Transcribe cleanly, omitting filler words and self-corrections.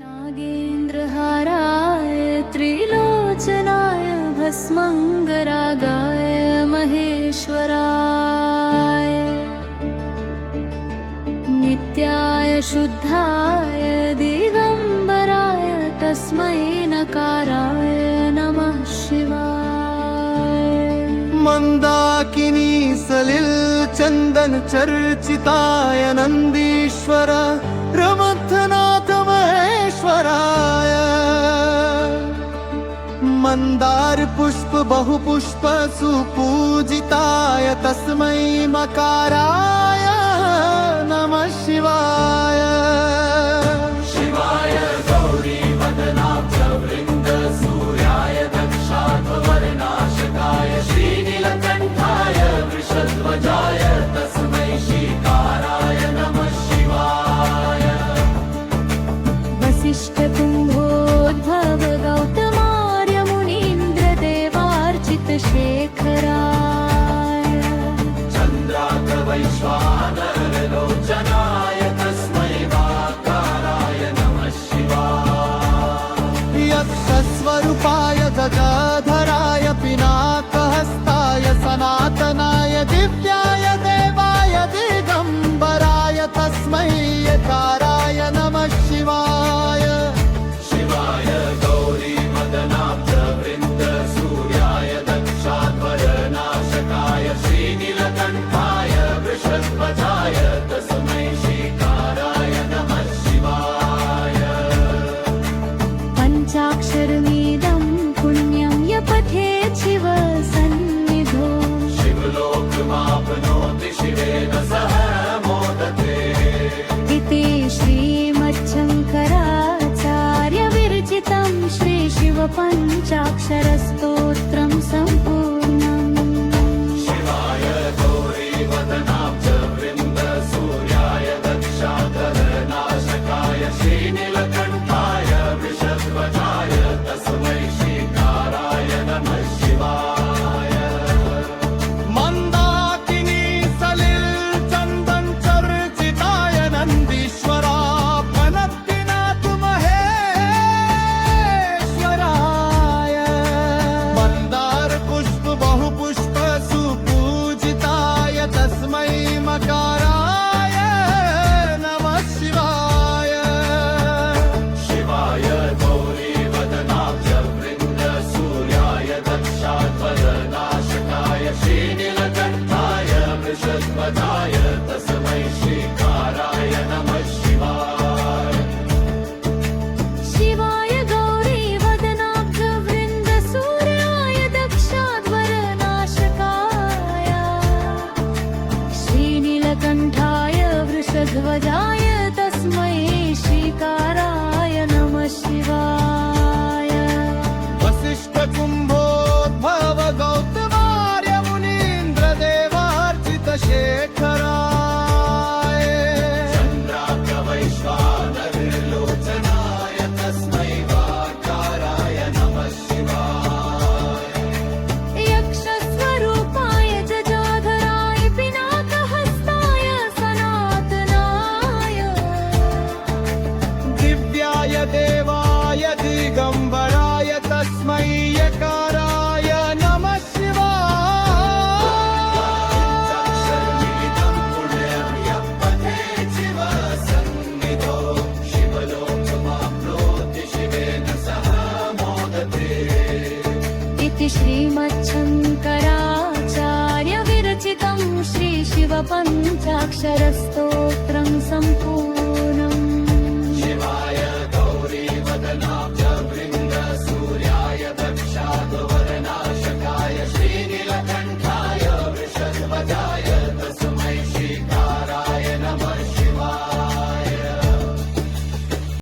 नागेन्द्रहाराय त्रिलोचनाय भस्मङ्गरागाय महेश्वराय नित्याय शुद्धाय दिगम्बराय तस्मै नकाराय नमः शिवाय। मंदाकिनी सलिल चंदन चर्चिताय नंदीश्वर रमथनाथ महेश्वराय मंदार पुष्प बहुपुष्प सुपूजिताय तस्मै मकाराय नमः शिवाय। शिवाय गौरी वदनाब्ज वृंद सूर्याय दक्षाध्वरनाशकाय श्रीनीलकण्ठाय वृषध्वजाय तस्मै श्रीकाराय नमः शिवाय। वसिष्ठ कुम्भोद्भव गौतमार्य मुनीन्द्र देवार्चित शेखराय चन्द्रार्क वैश्वानर लोचनाय तस्मै वाकाराय नमः शिवाय। यक्षस्वरूपाय गजधराय पिनाकहस्ताय सनातनाय दिव्याय देवाय दिगम्बराय तस्मै यकाराय नमः शिवाय। शिवाय गौरी मदनाब्ज वृन्द सूर्याय दक्षाध्वरनाशकाय श्रीनीलकण्ठाय वृषध्वजाय तस्मै श्रीकाराय नमः शिवाय। पञ्चाक्षरमिदं पुण्यं य पठेत् शिव सन्निधौ शिवलोकमाप्नोति शिवेन सह मोदते। इति श्रीमच्छङ्कराचार्यविरचितं श्रीशिवपञ्चाक्षरस्तोत्रं सम्पूर्णम्। शिवाय गौरी वदनाब्ज वृन्द सूर्याय दक्षाध्वरनाशकाय श्रीनीलकण्ठाय वृषध्वजाय तस्मै श्रीकाराय नमः शिवाय। मंदाकिनी सलिल चंदन चर्चिताय नंदीश्वरा प्रणतिनाथ महेश्वराय मंदार पुष्प बहुपुष्प सुपूजिताय तस्मै मकाराय नमः शिवाय। शिवाय गौरी वदनाब्ज वृन्द सूर्याय दक्षाध्वरनाशकाय श्रीनीलकण्ठाय वृषध्वजाय तस्मै श्रीकाराय नमः शिवाय। शिवाय गौरी वदनाब्ज वृन्द सूर्याय दक्षाध्वरनाशकाय श्रीनीलकण्ठाय वृषध्वजाय तस्मै श्रीकाराय नमः शिवाय। वसिष्ठ कुम्भोद्भव गौतमार्य मुनीन्द्र देवार्चित शेखराय चन्द्रार्क वैश्वानर लोचनाय तस्मै वाकाराय नमः शिवाय। यक्षस्वरूपाय जटाधराय पिनाकहस्ताय सनातनाय दिव्याय देवाय दिगम्बराय तस्मै यकाराय नमः शिवाय। इति श्रीमच्छङ्कराचार्यविरचितं श्रीशिवपञ्चाक्षरस्तोत्रं सम्पूर्णम्।